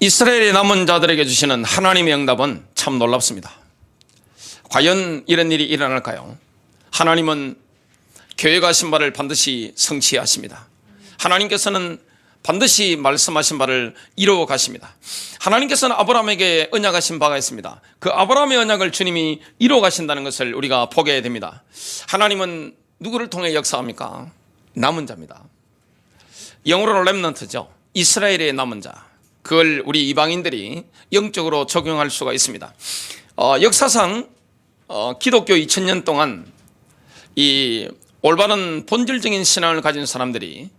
이스라엘의 남은 자들에게 주시는 하나님의 응답은 참 놀랍습니다. 과연 이런 일이 일어날까요? 하나님은 계획하신 바를 반드시 성취하십니다. 하나님께서는 반드시 말씀하신 바를 이루어 가십니다. 하나님께서는 아브라함에게 언약하신 바가 있습니다. 그 아브라함의 언약을 주님이 이루어 가신다는 것을 우리가 보게 됩니다. 하나님은 누구를 통해 역사합니까? 남은 자입니다. 영어로 렘넌트죠. 이스라엘의 남은 자. 그걸 우리 이방인들이 영적으로 적용할 수가 있습니다. 역사상 기독교 2000년 동안 이 올바른 본질적인 신앙을 가진 사람들이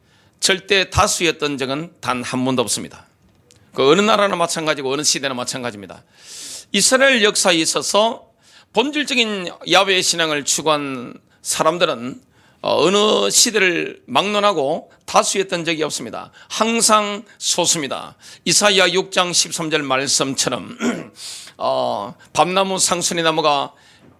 절대 다수였던 적은 단 한 번도 없습니다. 그 어느 나라나 마찬가지고 어느 시대나 마찬가지입니다. 이스라엘 역사에 있어서 본질적인 야훼의 신앙을 추구한 사람들은 어느 시대를 막론하고 다수였던 적이 없습니다. 항상 소수입니다. 이사야 6장 13절 말씀처럼 밤나무 상순이 나무가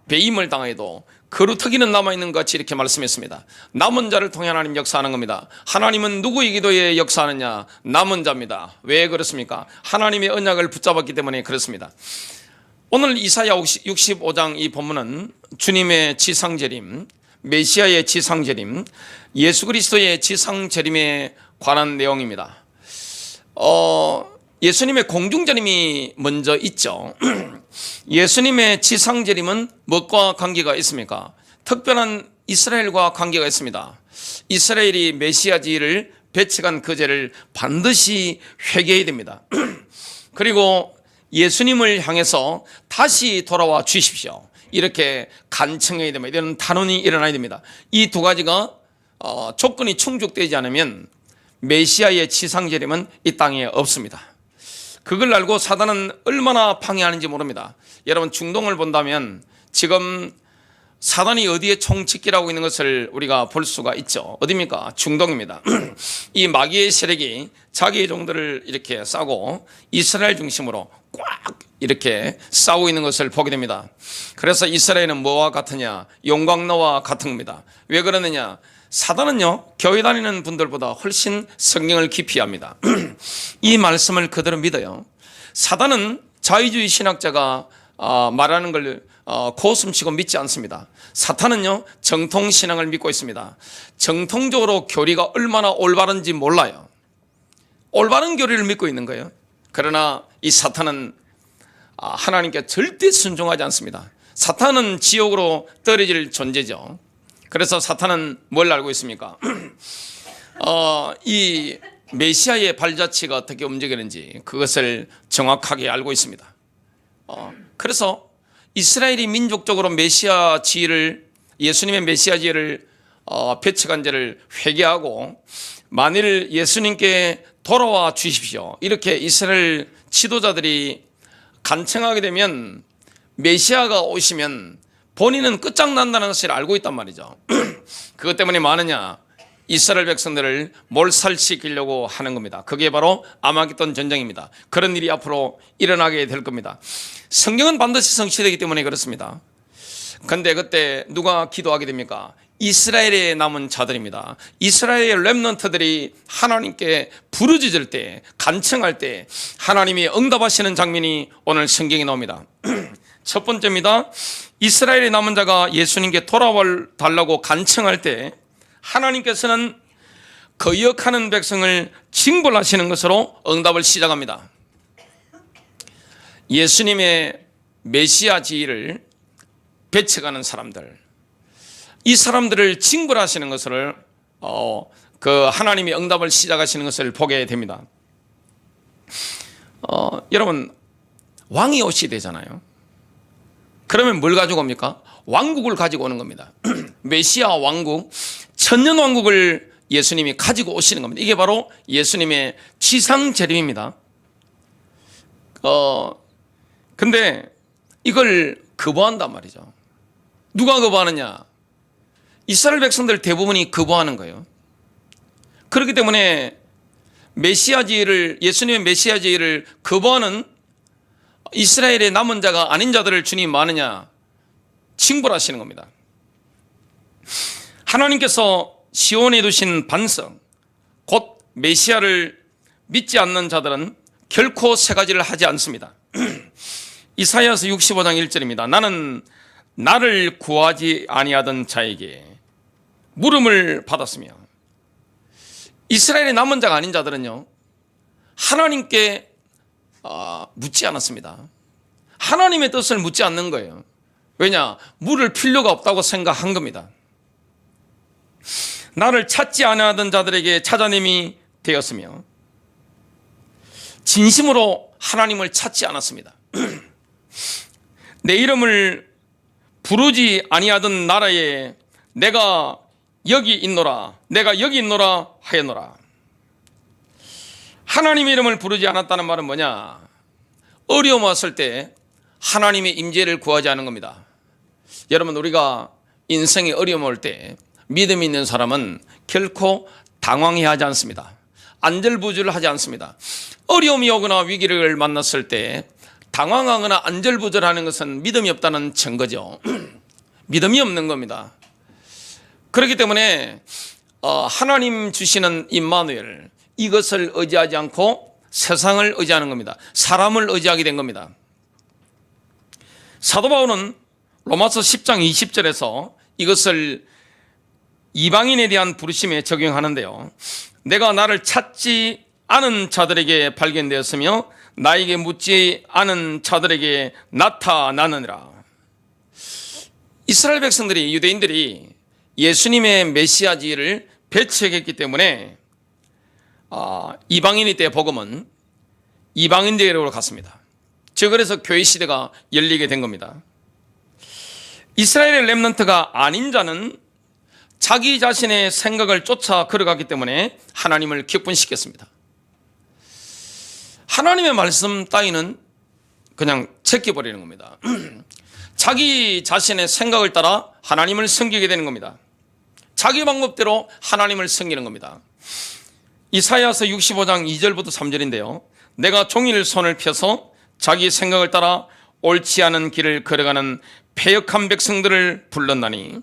배임을 당해도 그루터기는 남아있는 것 같이 이렇게 말씀했습니다. 남은 자를 통해 하나님 역사하는 겁니다. 하나님은 누구의 기도에 역사하느냐? 남은 자입니다. 왜 그렇습니까? 하나님의 언약을 붙잡았기 때문에 그렇습니다. 오늘 이사야 65장 이 본문은 주님의 지상재림, 메시아의 지상재림, 예수 그리스도의 지상재림에 관한 내용입니다. 예수님의 공중재림이 먼저 있죠. 예수님의 지상재림은 무엇과 관계가 있습니까? 특별한 이스라엘과 관계가 있습니다. 이스라엘이 메시아지를 배척한 그 죄를 반드시 회개해야 됩니다. 그리고 예수님을 향해서 다시 돌아와 주십시오. 이렇게 간청해야 됩니다. 이런 탄원이 일어나야 됩니다. 이 두 가지가 조건이 충족되지 않으면 메시아의 지상재림은 이 땅에 없습니다. 그걸 알고 사단은 얼마나 방해하는지 모릅니다. 여러분 중동을 본다면 지금 사단이 어디에 총짓기라고 있는 것을 우리가 볼 수가 있죠. 어디입니까? 중동입니다. 이 마귀의 세력이 자기의 종들을 이렇게 싸고 이스라엘 중심으로 꽉 이렇게 싸우고 있는 것을 보게 됩니다. 그래서 이스라엘은 뭐와 같으냐? 용광로와 같은 겁니다. 왜 그러느냐? 사단은요, 교회 다니는 분들보다 훨씬 성경을 깊이 합니다. 이 말씀을 그대로 믿어요. 사단은 자유주의 신학자가 말하는 걸 고숨치고 믿지 않습니다. 사탄은요, 정통신앙을 믿고 있습니다. 정통적으로 교리가 얼마나 올바른지 몰라요. 올바른 교리를 믿고 있는 거예요. 그러나 이 사탄은 하나님께 절대 순종하지 않습니다. 사탄은 지옥으로 떨어질 존재죠. 그래서 사탄은 뭘 알고 있습니까? 이 메시아의 발자취가 어떻게 움직이는지 그것을 정확하게 알고 있습니다. 그래서 이스라엘이 민족적으로 메시아 지위를, 예수님의 메시아 지위를 배척한 죄를 회개하고 만일 예수님께 돌아와 주십시오, 이렇게 이스라엘 지도자들이 간청하게 되면 메시아가 오시면 본인은 끝장난다는 것을 알고 있단 말이죠. 그것 때문에 많으냐? 이스라엘 백성들을 몰살시키려고 하는 겁니다. 그게 바로 아마겟돈 전쟁입니다. 그런 일이 앞으로 일어나게 될 겁니다. 성경은 반드시 성취되기 때문에 그렇습니다. 그런데 그때 누가 기도하게 됩니까? 이스라엘에 남은 자들입니다. 이스라엘의 렘넌트들이 하나님께 부르짖을 때, 간청할 때 하나님이 응답하시는 장면이 오늘 성경에 나옵니다. 첫 번째입니다. 이스라엘의 남은 자가 예수님께 돌아와 달라고 간청할 때 하나님께서는 거역하는 백성을 징벌하시는 것으로 응답을 시작합니다. 예수님의 메시아 지위를 배척하는 사람들, 이 사람들을 징벌하시는 것을 그 하나님이 응답을 시작하시는 것을 보게 됩니다. 여러분, 왕이 오시 되잖아요. 그러면 뭘 가지고 옵니까? 왕국을 가지고 오는 겁니다. 메시아 왕국, 천년 왕국을 예수님이 가지고 오시는 겁니다. 이게 바로 예수님의 지상재림입니다. 근데 이걸 거부한단 말이죠. 누가 거부하느냐? 이스라엘 백성들 대부분이 거부하는 거예요. 그렇기 때문에 메시아지를, 예수님의 메시아지를 거부하는 이스라엘의 남은 자가 아닌 자들을 주님이 마느냐? 징벌하시는 겁니다. 하나님께서 시온에 두신 반석, 곧 메시아를 믿지 않는 자들은 결코 세 가지를 하지 않습니다. 이사야서 65장 1절입니다. 나는 나를 구하지 아니하던 자에게 물음을 받았으며, 이스라엘의 남은 자가 아닌 자들은요, 하나님께 묻지 않았습니다. 하나님의 뜻을 묻지 않는 거예요. 왜냐? 물을 필요가 없다고 생각한 겁니다. 나를 찾지 아니하던 자들에게 찾아냄이 되었으며, 진심으로 하나님을 찾지 않았습니다. 내 이름을 부르지 아니하던 나라에 내가 여기 있노라 하였노라. 하나님의 이름을 부르지 않았다는 말은 뭐냐? 어려움 왔을 때 하나님의 임재를 구하지 않은 겁니다. 여러분, 우리가 인생에 어려움 올 때 믿음이 있는 사람은 결코 당황해하지 않습니다. 안절부절을 하지 않습니다. 어려움이 오거나 위기를 만났을 때 당황하거나 안절부절하는 것은 믿음이 없다는 증거죠. 믿음이 없는 겁니다. 그렇기 때문에 하나님 주시는 임마누엘, 이것을 의지하지 않고 세상을 의지하는 겁니다. 사람을 의지하게 된 겁니다. 사도 바울은 로마서 10장 20절에서 이것을 이방인에 대한 부르심에 적용하는데요. 내가 나를 찾지 않은 자들에게 발견되었으며 나에게 묻지 않은 자들에게 나타나느니라. 이스라엘 백성들이, 유대인들이 예수님의 메시아지를 배척했기 때문에 이방인이 때 복음은 이방인들에게로 갔습니다. 즉, 그래서 교회 시대가 열리게 된 겁니다. 이스라엘의 렘넌트가 아닌 자는 자기 자신의 생각을 쫓아 걸어갔기 때문에 하나님을 기쁨시켰습니다. 하나님의 말씀 따위는 그냥 제껴버리는 겁니다. 자기 자신의 생각을 따라 하나님을 섬기게 되는 겁니다. 자기 방법대로 하나님을 섬기는 겁니다. 이사야서 65장 2절부터 3절인데요. 내가 종일 손을 펴서 자기 생각을 따라 옳지 않은 길을 걸어가는 패역한 백성들을 불렀나니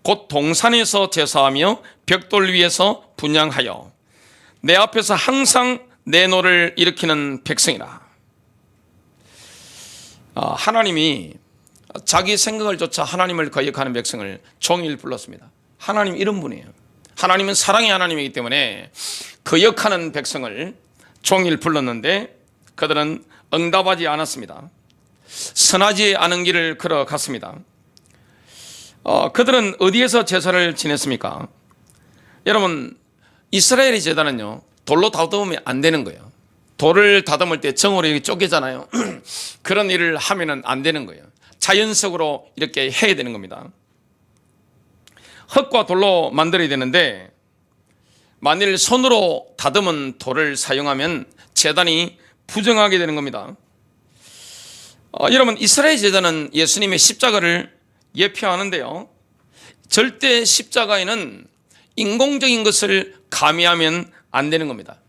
곧 동산에서 제사하며 벽돌 위에서 분향하여 내 앞에서 항상 내 노를 일으키는 백성이라. 하나님이 자기 생각을 쫓아 하나님을 거역하는 백성을 종일 불렀습니다. 하나님 이런 분이에요. 하나님은 사랑의 하나님이기 때문에 거역하는 백성을 종일 불렀는데 그들은 응답하지 않았습니다. 선하지 않은 길을 걸어갔습니다. 그들은 어디에서 제사를 지냈습니까? 여러분, 이스라엘의 제단은요, 돌로 다듬으면 안 되는 거예요. 돌을 다듬을 때 정으로 이렇게 쪼개잖아요. 그런 일을 하면은 안 되는 거예요. 자연적으로 이렇게 해야 되는 겁니다. 흙과 돌로 만들어야 되는데 만일 손으로 다듬은 돌을 사용하면 제단이 부정하게 되는 겁니다. 여러분, 이스라엘 제단은 예수님의 십자가를 예표하는데요, 절대 십자가에는 인공적인 것을 가미하면 안 되는 겁니다.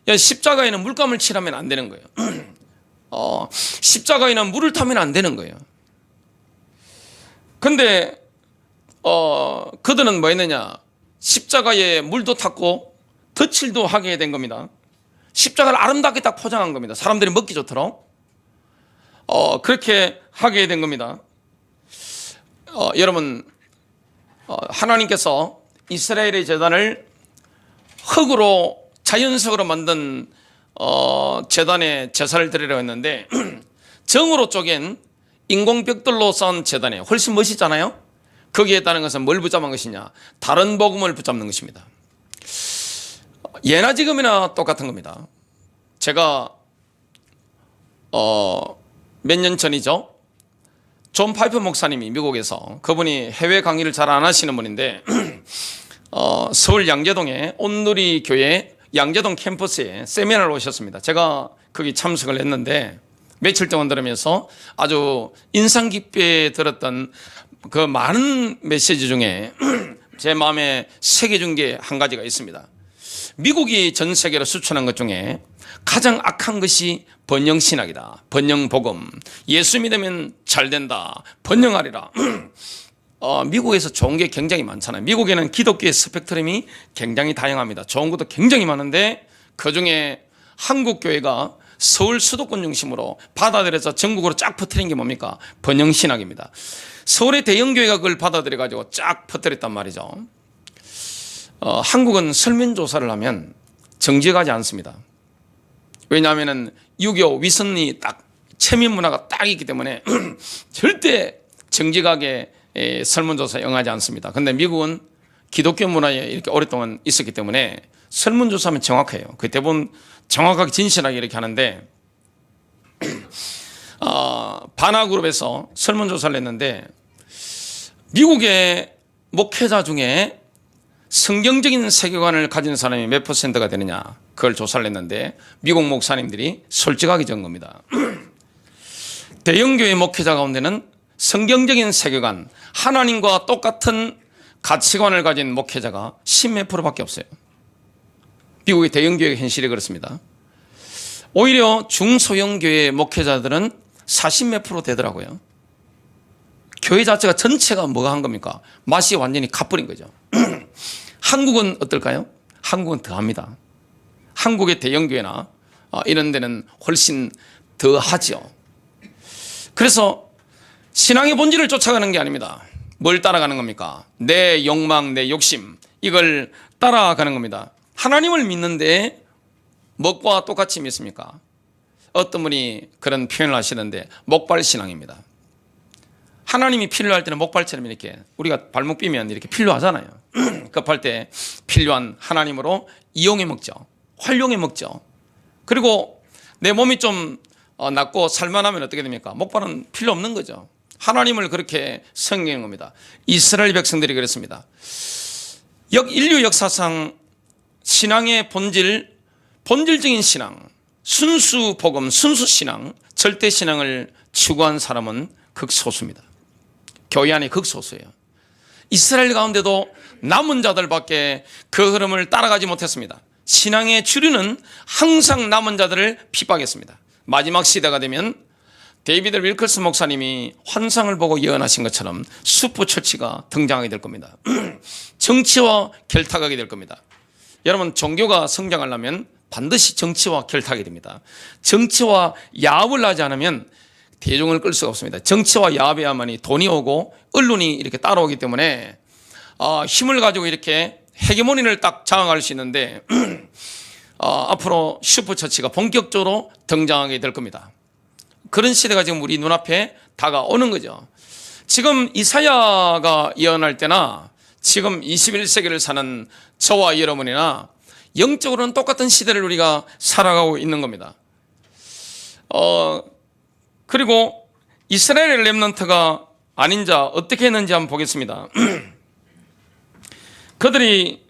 십자가에는 물감을 칠하면 안 되는 거예요. 십자가에는 물을 타면 안 되는 거예요. 근데 그들은 뭐 했느냐? 십자가에 물도 탔고 덧칠도 하게 된 겁니다. 십자가를 아름답게 딱 포장한 겁니다. 사람들이 먹기 좋도록 그렇게 하게 된 겁니다. 여러분, 하나님께서 이스라엘의 제단을 흙으로 자연석으로 만든 제단에 제사를 드리려고 했는데 정으로 쪼갠 인공벽돌로 쌓은 제단에 훨씬 멋있잖아요. 거기에 따른 것은 뭘 붙잡은 것이냐? 다른 복음을 붙잡는 것입니다. 예나 지금이나 똑같은 겁니다. 제가 몇 년 전이죠, 존 파이프 목사님이 미국에서, 그분이 해외 강의를 잘 안 하시는 분인데 서울 양재동에 온누리 교회 양재동 캠퍼스에 세미나를 오셨습니다. 제가 거기 참석을 했는데 며칠 동안 들으면서 아주 인상 깊게 들었던 그 많은 메시지 중에 제 마음에 새겨준 게 한 가지가 있습니다. 미국이 전 세계로 수출한 것 중에 가장 악한 것이 번영신학이다. 번영복음. 예수 믿으면 잘 된다. 번영하리라. 미국에서 좋은 게 굉장히 많잖아요. 미국에는 기독교의 스펙트럼이 굉장히 다양합니다. 좋은 것도 굉장히 많은데 그중에 한국교회가 서울 수도권 중심으로 받아들여서 전국으로 쫙 퍼뜨린 게 뭡니까? 번영신학입니다. 서울의 대형교회가 그걸 받아들여 가지고 쫙 퍼뜨렸단 말이죠. 한국은 설문조사를 하면 정직하지 않습니다. 왜냐하면 6.25 위선이 딱 체민문화가 딱 있기 때문에 절대 정직하게 설문조사에 응하지 않습니다. 그런데 미국은 기독교 문화에 이렇게 오랫동안 있었기 때문에 설문조사하면 정확해요. 그 대부분 정확하게 진실하게 이렇게 하는데 바나그룹에서 설문조사를 했는데 미국의 목회자 중에 성경적인 세계관을 가진 사람이 몇 퍼센트가 되느냐 그걸 조사를 했는데 미국 목사님들이 솔직하게 적은 겁니다. 대형교회 목회자 가운데는 성경적인 세계관, 하나님과 똑같은 가치관을 가진 목회자가 10몇 프로밖에 없어요. 미국의 대형교회 현실이 그렇습니다. 오히려 중소형교회 목회자들은 40몇 프로 되더라고요. 교회 자체가 전체가 뭐가 한 겁니까? 맛이 완전히 가버린 거죠. 한국은 어떨까요? 한국은 더합니다. 한국의 대형교회나 이런 데는 훨씬 더하죠. 그래서 신앙의 본질을 쫓아가는 게 아닙니다. 뭘 따라가는 겁니까? 내 욕망, 내 욕심 이걸 따라가는 겁니다. 하나님을 믿는데 먹과 똑같이 믿습니까? 어떤 분이 그런 표현을 하시는데 목발신앙입니다. 하나님이 필요할 때는 목발처럼 이렇게 우리가 발목 삐면 이렇게 필요하잖아요. 급할 때 필요한 하나님으로 이용해 먹죠. 활용해 먹죠. 그리고 내 몸이 좀 낫고 살만하면 어떻게 됩니까? 목발은 필요 없는 거죠. 하나님을 그렇게 섬기는 겁니다. 이스라엘 백성들이 그랬습니다. 인류 역사상 신앙의 본질적인 신앙, 순수 복음, 순수 신앙, 절대 신앙을 추구한 사람은 극소수입니다. 교회 안에 극소수예요. 이스라엘 가운데도 남은 자들밖에 그 흐름을 따라가지 못했습니다. 신앙의 주류는 항상 남은 자들을 핍박했습니다. 마지막 시대가 되면 데이비드 윌커스 목사님이 환상을 보고 예언하신 것처럼 슈퍼처치가 등장하게 될 겁니다. 정치와 결탁하게 될 겁니다. 여러분, 종교가 성장하려면 반드시 정치와 결탁하게 됩니다. 정치와 야합을 하지 않으면 대중을 끌 수가 없습니다. 정치와 야합해야만이 돈이 오고 언론이 이렇게 따라오기 때문에 힘을 가지고 이렇게 헤게모니를 딱 장악할 수 있는데 앞으로 슈퍼처치가 본격적으로 등장하게 될 겁니다. 그런 시대가 지금 우리 눈앞에 다가오는 거죠. 지금 이사야가 예언할 때나 지금 21세기를 사는 저와 여러분이나 영적으로는 똑같은 시대를 우리가 살아가고 있는 겁니다. 그리고 이스라엘의 렘넌트가 아닌 자 어떻게 했는지 한번 보겠습니다. 그들이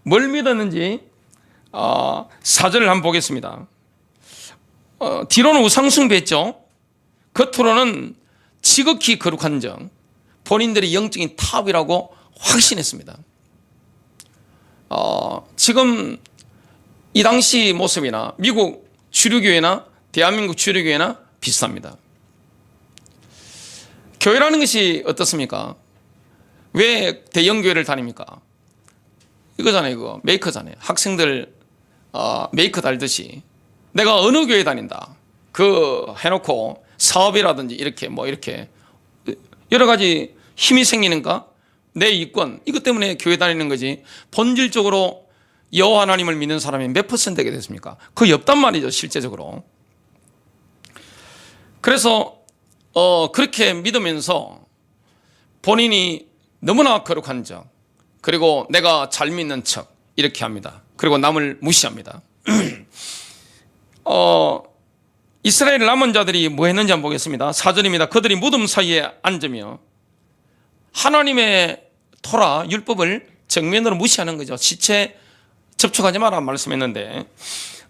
뭘 믿었는지 4절을 한번 보겠습니다. 뒤로는 우상숭배했죠. 겉으로는 지극히 거룩한 정, 본인들의 영적인 탑이라고 확신했습니다. 지금 이 당시 모습이나 미국 주류교회나 대한민국 주류교회나 비슷합니다. 교회라는 것이 어떻습니까? 왜 대형교회를 다닙니까? 이거잖아요. 이거 메이커잖아요. 학생들 메이커 달듯이 내가 어느 교회 다닌다 그 해놓고 사업이라든지 이렇게 이렇게 여러 가지 힘이 생기는가? 내 이권 이것 때문에 교회 다니는 거지 본질적으로 여호와 하나님을 믿는 사람이 몇 퍼센트가 됐습니까? 거의 없단 말이죠. 실제적으로. 그래서 그렇게 믿으면서 본인이 너무나 거룩한 척 그리고 내가 잘 믿는 척 이렇게 합니다. 그리고 남을 무시합니다. 이스라엘 남은 자들이 뭐 했는지 한번 보겠습니다. 4절입니다. 그들이 무덤 사이에 앉으며 하나님의 토라 율법을 정면으로 무시하는 거죠. 시체 접촉하지 마라 말씀했는데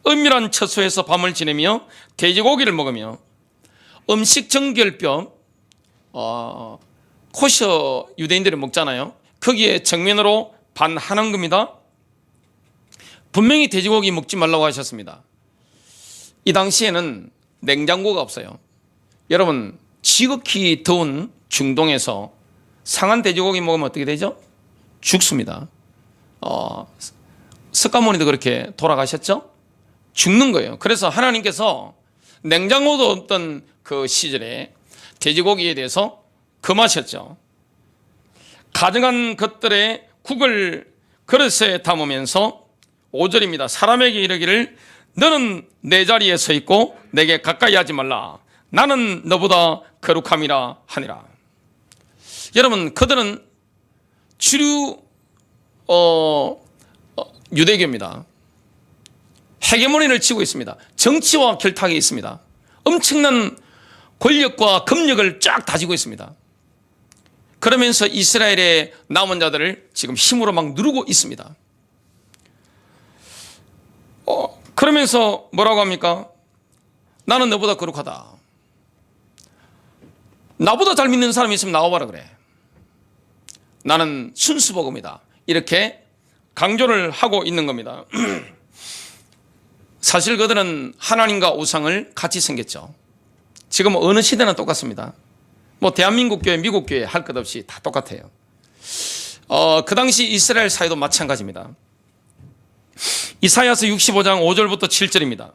은밀한 처소에서 밤을 지내며 돼지고기를 먹으며 음식 정결병 코셔 유대인들이 먹잖아요. 거기에 정면으로 반하는 겁니다. 분명히 돼지고기 먹지 말라고 하셨습니다. 이 당시에는 냉장고가 없어요. 여러분 지극히 더운 중동에서 상한 돼지고기 먹으면 어떻게 되죠? 죽습니다. 석가모니도 그렇게 돌아가셨죠? 죽는 거예요. 그래서 하나님께서 냉장고도 없던 그 시절에 돼지고기에 대해서 금하셨죠. 가증한 것들의 국을 그릇에 담으면서 5절입니다. 사람에게 이르기를 너는 내 자리에 서 있고 내게 가까이 하지 말라. 나는 너보다 거룩함이라 하니라. 여러분, 그들은 주류 유대교입니다. 헤게모니를 치고 있습니다. 정치와 결탁이 있습니다. 엄청난 권력과 금력을 쫙 다지고 있습니다. 그러면서 이스라엘의 남은 자들을 지금 힘으로 막 누르고 있습니다. 그러면서 뭐라고 합니까? 나는 너보다 거룩하다. 나보다 잘 믿는 사람이 있으면 나와봐라 그래. 나는 순수복음이다. 이렇게 강조를 하고 있는 겁니다. 사실 그들은 하나님과 우상을 같이 생겼죠. 지금 어느 시대나 똑같습니다. 뭐 대한민국 교회, 미국 교회 할 것 없이 다 똑같아요. 그 당시 이스라엘 사회도 마찬가지입니다. 이사야서 65장 5절부터 7절입니다.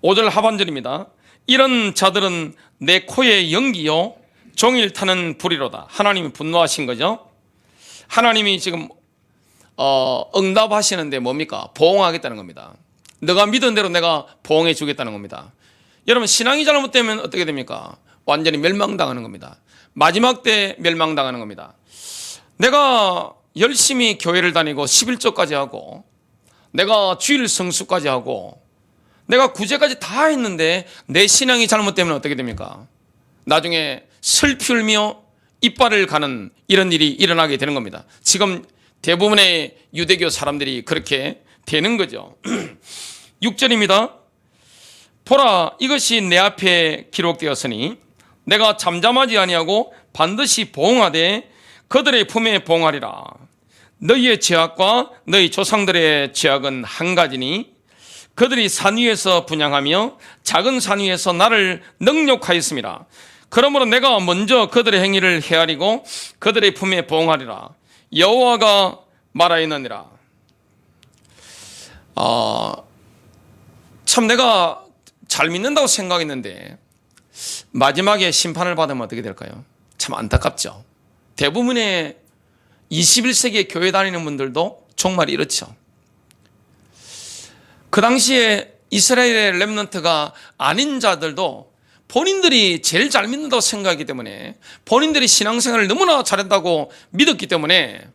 5절 하반절입니다. 이런 자들은 내 코의 연기요 종일 타는 불이로다. 하나님이 분노하신 거죠. 하나님이 지금 응답하시는데 뭡니까? 보응하겠다는 겁니다. 너가 믿은 대로 내가 보응해 주겠다는 겁니다. 여러분, 신앙이 잘못되면 어떻게 됩니까? 완전히 멸망당하는 겁니다. 마지막 때 멸망당하는 겁니다. 내가 열심히 교회를 다니고 11조까지 하고 내가 주일 성수까지 하고 내가 구제까지 다 했는데 내 신앙이 잘못되면 어떻게 됩니까? 나중에 슬피 울며 이빨을 가는 이런 일이 일어나게 되는 겁니다. 지금 대부분의 유대교 사람들이 그렇게 되는 거죠. 6절입니다. 보라, 이것이 내 앞에 기록되었으니 내가 잠잠하지 아니하고 반드시 보응하되 그들의 품에 보응하리라. 너희의 죄악과 너희 조상들의 죄악은 한 가지니 그들이 산 위에서 분향하며 작은 산 위에서 나를 능욕하였습니다. 그러므로 내가 먼저 그들의 행위를 헤아리고 그들의 품에 보응하리라. 여호와가 말하였느니라. 참 내가 잘 믿는다고 생각했는데 마지막에 심판을 받으면 어떻게 될까요? 참 안타깝죠. 대부분의 21세기에 교회 다니는 분들도 정말 이렇죠. 그 당시에 이스라엘의 렘넌트가 아닌 자들도 본인들이 제일 잘 믿는다고 생각하기 때문에 본인들이 신앙생활을 너무나 잘한다고 믿었기 때문에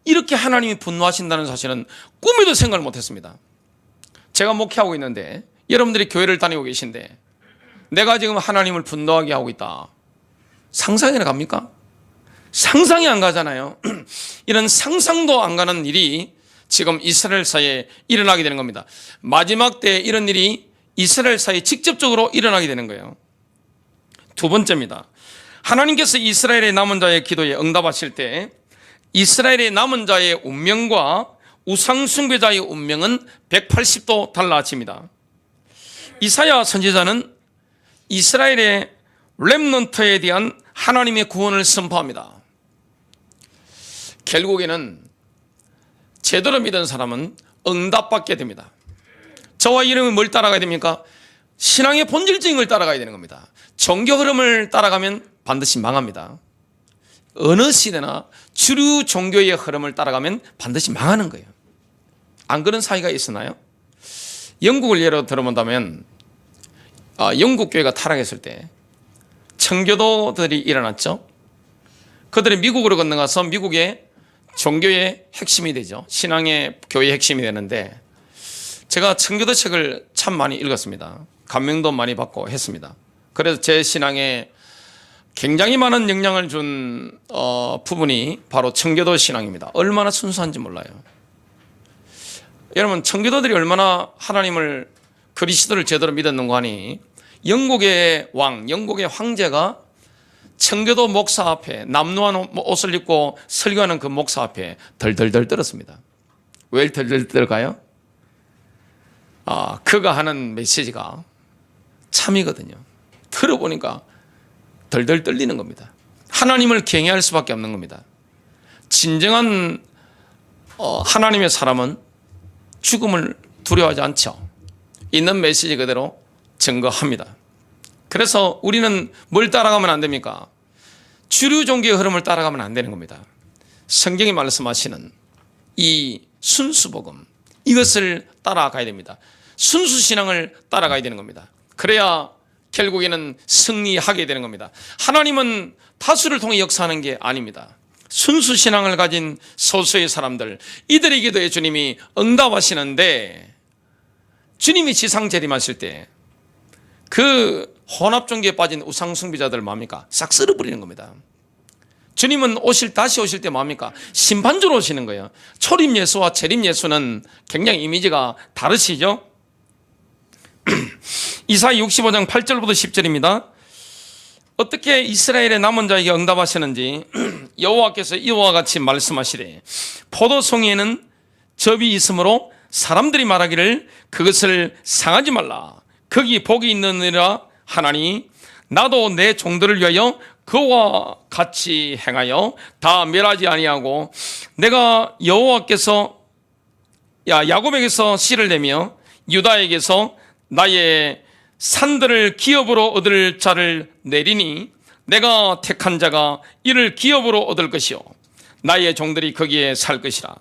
이렇게 하나님이 분노하신다는 사실은 꿈에도 생각을 못했습니다. 제가 목회하고 있는데 여러분들이 교회를 다니고 계신데 내가 지금 하나님을 분노하게 하고 있다. 상상이나 갑니까? 상상이 안 가잖아요. 이런 상상도 안 가는 일이 지금 이스라엘 사이에 일어나게 되는 겁니다. 마지막 때 이런 일이 이스라엘 사이에 직접적으로 일어나게 되는 거예요. 두 번째입니다. 하나님께서 이스라엘의 남은 자의 기도에 응답하실 때 이스라엘의 남은 자의 운명과 우상 숭배자의 운명은 180도 달라집니다. 이사야 선지자는 이스라엘의 렘넌트에 대한 하나님의 구원을 선포합니다. 결국에는 제대로 믿은 사람은 응답받게 됩니다. 저와 이름은 뭘 따라가야 됩니까? 신앙의 본질적인 걸 따라가야 되는 겁니다. 종교 흐름을 따라가면 반드시 망합니다. 어느 시대나 주류 종교의 흐름을 따라가면 반드시 망하는 거예요. 안 그런 사이가 있었나요? 영국을 예로 들어본다면 영국 교회가 타락했을 때 청교도들이 일어났죠. 그들이 미국으로 건너가서 미국의 종교의 핵심이 되죠. 신앙의 교회의 핵심이 되는데 제가 청교도 책을 참 많이 읽었습니다. 감명도 많이 받고 했습니다. 그래서 제 신앙에 굉장히 많은 영향을 준 부분이 바로 청교도 신앙입니다. 얼마나 순수한지 몰라요. 여러분, 청교도들이 얼마나 하나님을 그리스도를 제대로 믿었는가 하니 영국의 왕, 영국의 황제가 청교도 목사 앞에 남루한 옷을 입고 설교하는 그 목사 앞에 덜덜덜 떨었습니다. 왜 덜덜 떨까요? 그가 하는 메시지가 참이거든요. 들어보니까 덜덜 떨리는 겁니다. 하나님을 경외할 수밖에 없는 겁니다. 진정한 하나님의 사람은 죽음을 두려워하지 않죠. 있는 메시지 그대로 증거합니다. 그래서 우리는 뭘 따라가면 안 됩니까? 주류 종교의 흐름을 따라가면 안 되는 겁니다. 성경이 말씀하시는 이 순수복음, 이것을 따라가야 됩니다. 순수신앙을 따라가야 되는 겁니다. 그래야 결국에는 승리하게 되는 겁니다. 하나님은 다수를 통해 역사하는 게 아닙니다. 순수신앙을 가진 소수의 사람들, 이들에게도 주님이 응답하시는데, 주님이 지상 재림하실 때 그 혼합종교에 빠진 우상숭배자들 뭡니까? 싹 쓸어버리는 겁니다. 주님은 다시 오실 때 뭡니까? 심판주로 오시는 거예요. 초림 예수와 재림 예수는 굉장히 이미지가 다르시죠? 이사야 65장 8절부터 10절입니다. 어떻게 이스라엘의 남은 자에게 응답하시는지 여호와께서 이와 같이 말씀하시되, 포도송이에는 접이 있으므로 사람들이 말하기를 그것을 상하지 말라. 거기 복이 있느니라 하나니, 나도 내 종들을 위하여 그와 같이 행하여 다 멸하지 아니하고, 내가 여호와께서 야곱에게서 씨를 내며 유다에게서 나의 산들을 기업으로 얻을 자를 내리니, 내가 택한 자가 이를 기업으로 얻을 것이요 나의 종들이 거기에 살 것이라.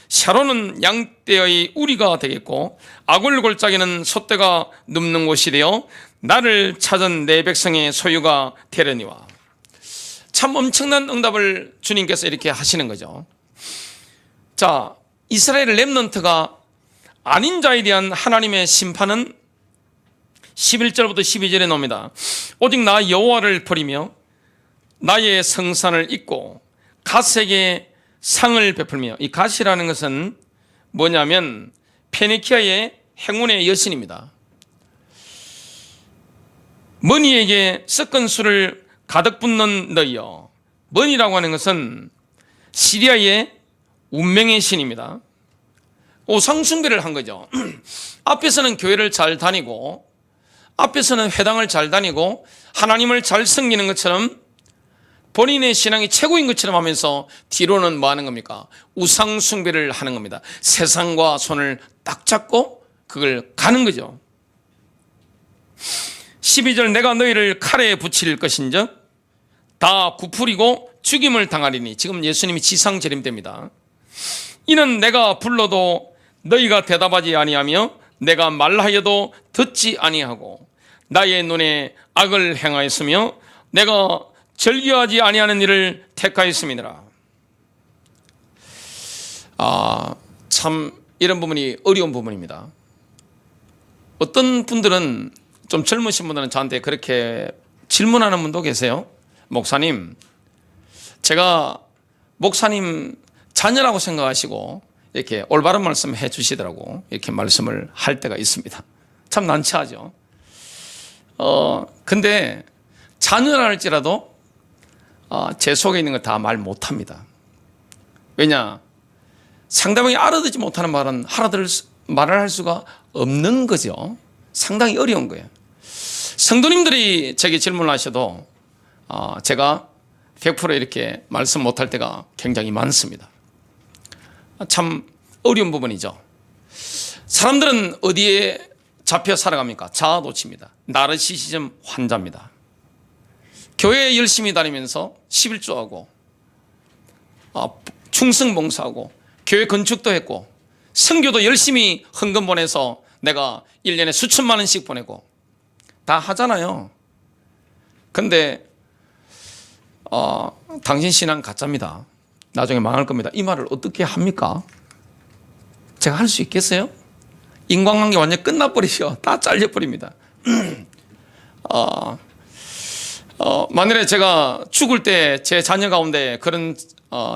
샤론은 양떼의 우리가 되겠고 아굴 골짜기는 소떼가 눕는 곳이 되어 나를 찾은 내 백성의 소유가 되려니와. 참 엄청난 응답을 주님께서 이렇게 하시는 거죠. 자, 이스라엘 렘넌트가 아닌 자에 대한 하나님의 심판은 11절부터 12절에 나옵니다. 오직 나 여호와를 버리며 나의 성산을 잊고 갓에게 상을 베풀며, 이 갓이라는 것은 뭐냐면 페니키아의 행운의 여신입니다. 머니에게 섞은 술을 가득 붓는 너희여. 머니라고 하는 것은 시리아의 운명의 신입니다. 우상숭배를 한 거죠. 앞에서는 교회를 잘 다니고, 앞에서는 회당을 잘 다니고 하나님을 잘 섬기는 것처럼, 본인의 신앙이 최고인 것처럼 하면서 뒤로는 뭐 하는 겁니까? 우상 숭배를 하는 겁니다. 세상과 손을 딱 잡고 그걸 가는 거죠. 12절, 내가 너희를 칼에 붙일 것인즉 다 부풀이고 죽임을 당하리니. 지금 예수님이 지상 재림됩니다. 이는 내가 불러도 너희가 대답하지 아니하며 내가 말하여도 듣지 아니하고 나의 눈에 악을 행하였으며 내가 절규하지 아니하는 일을 택하였음이니라. 참 이런 부분이 어려운 부분입니다. 어떤 분들은, 좀 젊으신 분들은 저한테 그렇게 질문하는 분도 계세요. 목사님, 제가 목사님 자녀라고 생각하시고 이렇게 올바른 말씀 해 주시더라고, 이렇게 말씀을 할 때가 있습니다. 참 난처하죠. 근데 자녀라 할지라도 제 속에 있는 거 다 말 못합니다. 왜냐? 상대방이 알아듣지 못하는 말은 말을 할 수가 없는 거죠. 상당히 어려운 거예요. 성도님들이 제게 질문을 하셔도 제가 100% 이렇게 말씀 못할 때가 굉장히 많습니다. 참 어려운 부분이죠. 사람들은 어디에 잡혀 살아갑니까? 자아도취입니다. 나르시시즘 환자입니다. 교회에 열심히 다니면서 11조하고 충성봉사하고 교회 건축도 했고 선교도 열심히 헌금 보내서 내가 1년에 수천만 원씩 보내고 다 하잖아요. 근데 당신 신앙 가짜입니다. 나중에 망할 겁니다. 이 말을 어떻게 합니까? 제가 할 수 있겠어요? 인간관계 완전히 끝나버리죠. 다 잘려버립니다. 만일에 제가 죽을 때 제 자녀 가운데 그런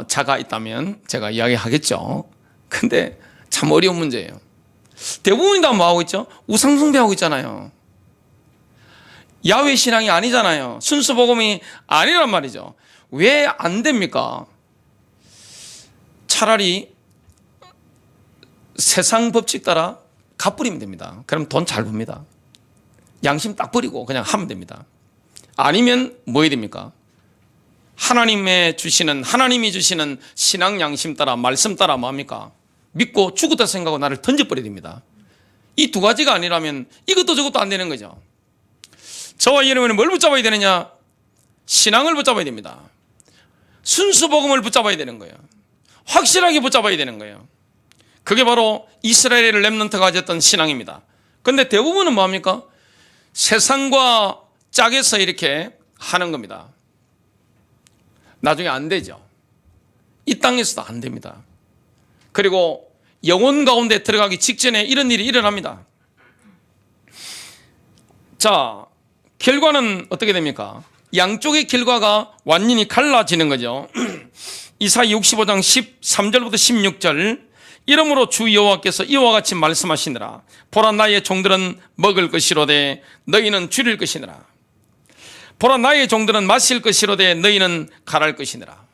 자가 있다면 제가 이야기하겠죠. 근데 참 어려운 문제예요. 대부분이 다 뭐하고 있죠? 우상숭배하고 있잖아요. 야훼 신앙이 아니잖아요. 순수 복음이 아니란 말이죠. 왜 안 됩니까? 차라리 세상 법칙 따라 갚으리면 됩니다. 그럼 돈 잘 봅니다. 양심 딱 버리고 그냥 하면 됩니다. 아니면 뭐 해야 됩니까? 하나님이 주시는 신앙 양심 따라, 말씀 따라 뭐 합니까? 믿고 죽었다 생각하고 나를 던져버려야 됩니다. 이 두 가지가 아니라면 이것도 저것도 안 되는 거죠. 저와 여러분은 뭘 붙잡아야 되느냐? 신앙을 붙잡아야 됩니다. 순수 복음을 붙잡아야 되는 거예요. 확실하게 붙잡아야 되는 거예요. 그게 바로 이스라엘의 렘넌트가 가졌던 신앙입니다. 그런데 대부분은 뭐합니까? 세상과 짝에서 이렇게 하는 겁니다. 나중에 안 되죠. 이 땅에서도 안 됩니다. 그리고 영혼 가운데 들어가기 직전에 이런 일이 일어납니다. 자, 결과는 어떻게 됩니까? 양쪽의 결과가 완전히 갈라지는 거죠. 이사야 65장 13절부터 16절, 이러므로 주 여호와께서 이와 같이 말씀하시느라 보라 나의 종들은 먹을 것이로되 너희는 줄일 것이니라. 보라 나의 종들은 마실 것이로되 너희는 갈할 것이니라.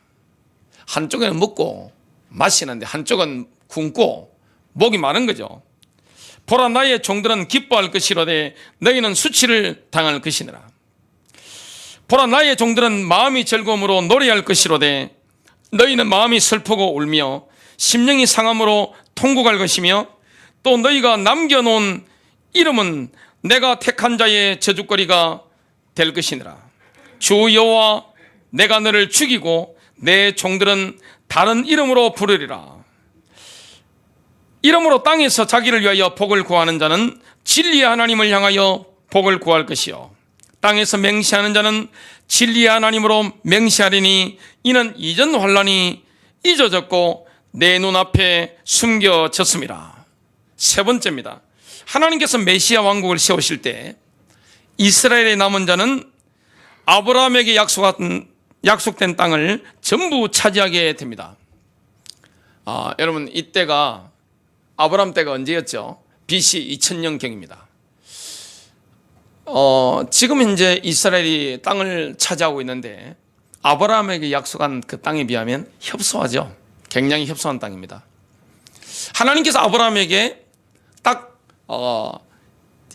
한쪽에는 먹고 마시는데 한쪽은 굶고 목이 마른 거죠. 보라 나의 종들은 기뻐할 것이로되 너희는 수치를 당할 것이니라. 보라 나의 종들은 마음이 즐거움으로 노래할 것이로되 너희는 마음이 슬프고 울며 심령이 상함으로 통곡할 것이며 또 너희가 남겨놓은 이름은 내가 택한 자의 저주거리가 될 것이니라. 주 여호와 내가 너를 죽이고 내 종들은 다른 이름으로 부르리라. 이름으로 땅에서 자기를 위하여 복을 구하는 자는 진리의 하나님을 향하여 복을 구할 것이요 땅에서 맹세하는 자는 진리의 하나님으로 맹세하리니 이는 이전 환난이 잊어졌고 내 눈앞에 숨겨졌습니다. 세 번째입니다. 하나님께서 메시아 왕국을 세우실 때 이스라엘의 남은 자는 아브라함에게 약속된 땅을 전부 차지하게 됩니다. 여러분, 이때가 아브라함 때가 언제였죠? BC 2000년경입니다. 지금 현재 이스라엘이 땅을 차지하고 있는데 아브라함에게 약속한 그 땅에 비하면 협소하죠. 굉장히 협소한 땅입니다. 하나님께서 아브라함에게 딱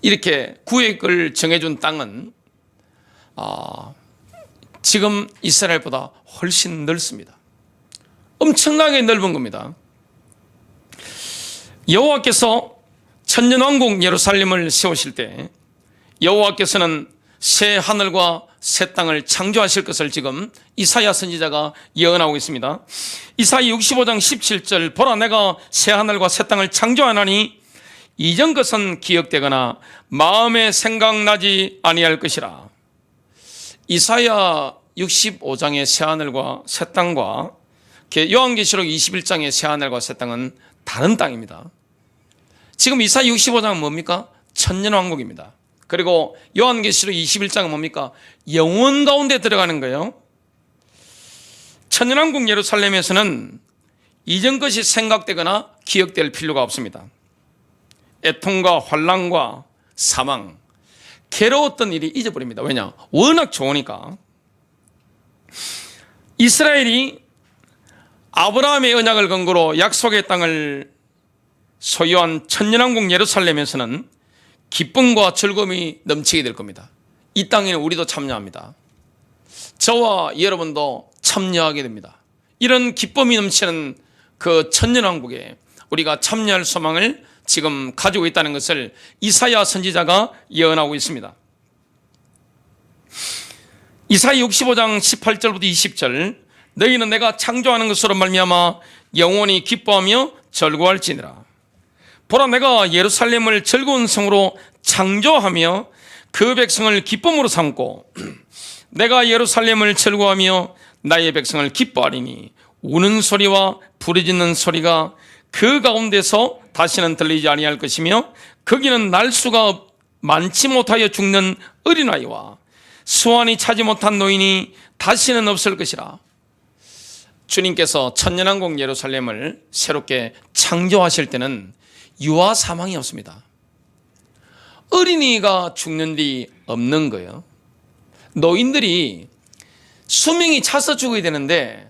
이렇게 구획을 정해준 땅은 지금 이스라엘보다 훨씬 넓습니다. 엄청나게 넓은 겁니다. 여호와께서 천년왕국 예루살렘을 세우실 때 여호와께서는 새 하늘과 새 땅을 창조하실 것을 지금 이사야 선지자가 예언하고 있습니다. 이사야 65장 17절 보라 내가 새 하늘과 새 땅을 창조하나니 이전 것은 기억되거나 마음에 생각나지 아니할 것이라. 이사야 65장의 새 하늘과 새 땅과 요한계시록 21장의 새 하늘과 새 땅은 다른 땅입니다. 지금 이사야 65장은 뭡니까? 천년왕국입니다. 그리고 요한계시록 21장은 뭡니까? 영원 가운데 들어가는 거예요. 천년왕국 예루살렘에서는 이전 것이 생각되거나 기억될 필요가 없습니다. 애통과 환난과 사망, 괴로웠던 일이 잊어버립니다. 왜냐? 워낙 좋으니까. 이스라엘이 아브라함의 언약을 근거로 약속의 땅을 소유한 천년왕국 예루살렘에서는 기쁨과 즐거움이 넘치게 될 겁니다. 이 땅에는 우리도 참여합니다. 저와 여러분도 참여하게 됩니다. 이런 기쁨이 넘치는 그 천년왕국에 우리가 참여할 소망을 지금 가지고 있다는 것을 이사야 선지자가 예언하고 있습니다. 이사야 65장 18절부터 20절 너희는 내가 창조하는 것으로 말미암아 영원히 기뻐하며 즐거워할지니라. 보라 내가 예루살렘을 즐거운 성으로 창조하며 그 백성을 기쁨으로 삼고 내가 예루살렘을 즐거워하며 나의 백성을 기뻐하리니 우는 소리와 부르짖는 소리가 그 가운데서 다시는 들리지 아니할 것이며 거기는 날수가 많지 못하여 죽는 어린아이와 수완이 차지 못한 노인이 다시는 없을 것이라. 주님께서 천년왕국 예루살렘을 새롭게 창조하실 때는 유아 사망이 없습니다. 어린이가 죽는 일이 없는 거예요. 노인들이 수명이 차서 죽어야 되는데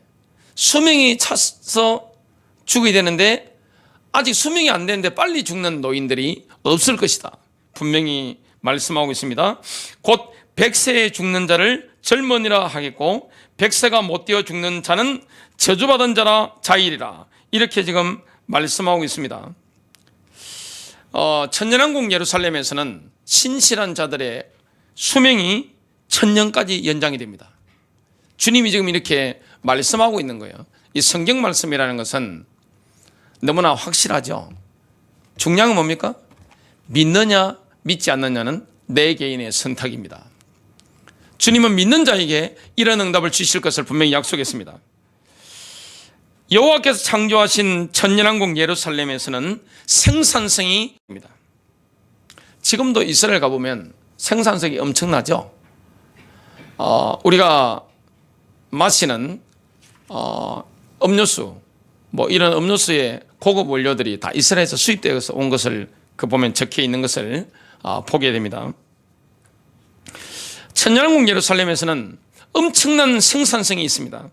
아직 수명이 안 되는데 빨리 죽는 노인들이 없을 것이다. 분명히 말씀하고 있습니다. 곧 100세에 죽는 자를 젊은이라 하겠고 100세가 못 되어 죽는 자는 저주받은 자이리라. 이렇게 지금 말씀하고 있습니다. 천년왕국 예루살렘에서는 신실한 자들의 수명이 1000년까지 연장이 됩니다. 주님이 지금 이렇게 말씀하고 있는 거예요. 이 성경 말씀이라는 것은 너무나 확실하죠. 중요한 건 뭡니까? 믿느냐 믿지 않느냐는 내 개인의 선택입니다. 주님은 믿는 자에게 이런 응답을 주실 것을 분명히 약속했습니다. 여호와께서 창조하신 천년왕국 예루살렘에서는 생산성이 입니다. 지금도 이스라엘 가보면 생산성이 엄청나죠. 우리가 마시는 음료수, 뭐 이런 음료수의 고급 원료들이 다 이스라엘에서 수입되어서 온 것을 그 보면 적혀 있는 것을 보게 됩니다. 천년왕국 예루살렘에서는 엄청난 생산성이 있습니다.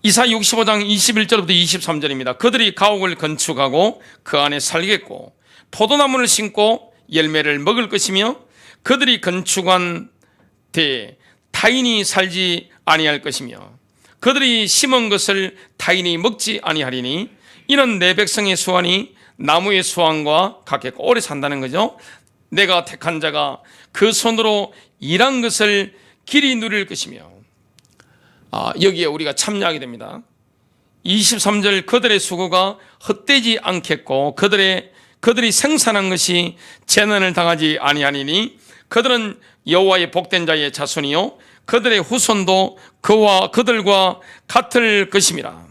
이사야 65장 21절부터 23절입니다. 그들이 가옥을 건축하고 그 안에 살겠고 포도나무를 심고 열매를 먹을 것이며 그들이 건축한 데 타인이 살지 아니할 것이며 그들이 심은 것을 타인이 먹지 아니하리니 이는 내 백성의 수완이 나무의 수완과 같겠고 오래 산다는 거죠. 내가 택한 자가 그 손으로 일한 것을 길이 누릴 것이며 여기에 우리가 참여하게 됩니다. 23절 그들의 수고가 헛되지 않겠고 그들이 생산한 것이 재난을 당하지 아니하니니 그들은 여호와의 복된 자의 자손이요 그들의 후손도 그들과 같을 것임이라.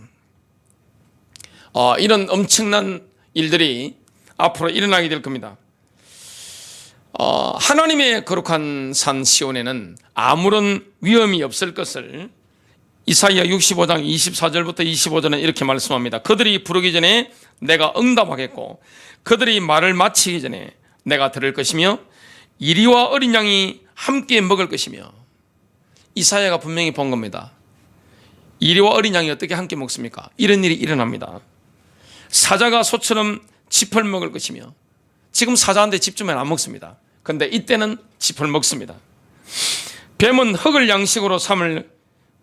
이런 엄청난 일들이 앞으로 일어나게 될 겁니다. 하나님의 거룩한 산 시온에는 아무런 위험이 없을 것을 이사야 65장 24절부터 25절은 이렇게 말씀합니다. 그들이 부르기 전에 내가 응답하겠고 그들이 말을 마치기 전에 내가 들을 것이며 이리와 어린 양이 함께 먹을 것이며 이사야가 분명히 본 겁니다. 이리와 어린 양이 어떻게 함께 먹습니까? 이런 일이 일어납니다. 사자가 소처럼 짚을 먹을 것이며 지금 사자한테 짚 주면 안 먹습니다. 그런데 이때는 짚을 먹습니다. 뱀은 흙을 양식으로 삼을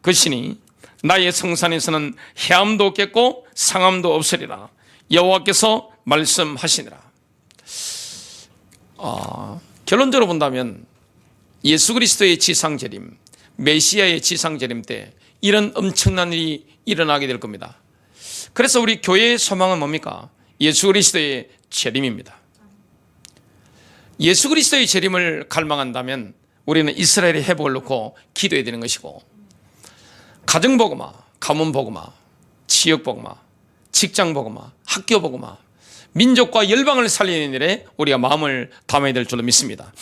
것이니 나의 성산에서는 해함도 없겠고 상함도 없으리라. 여호와께서 말씀하시니라. 결론적으로 본다면 예수 그리스도의 지상재림, 메시아의 지상재림 때 이런 엄청난 일이 일어나게 될 겁니다. 그래서 우리 교회의 소망은 뭡니까? 예수 그리스도의 재림입니다. 예수 그리스도의 재림을 갈망한다면 우리는 이스라엘의 회복을 놓고 기도해야 되는 것이고 가정복음화, 가문복음화, 지역복음화, 직장복음화, 학교복음화, 민족과 열방을 살리는 일에 우리가 마음을 담아야 될 줄로 믿습니다.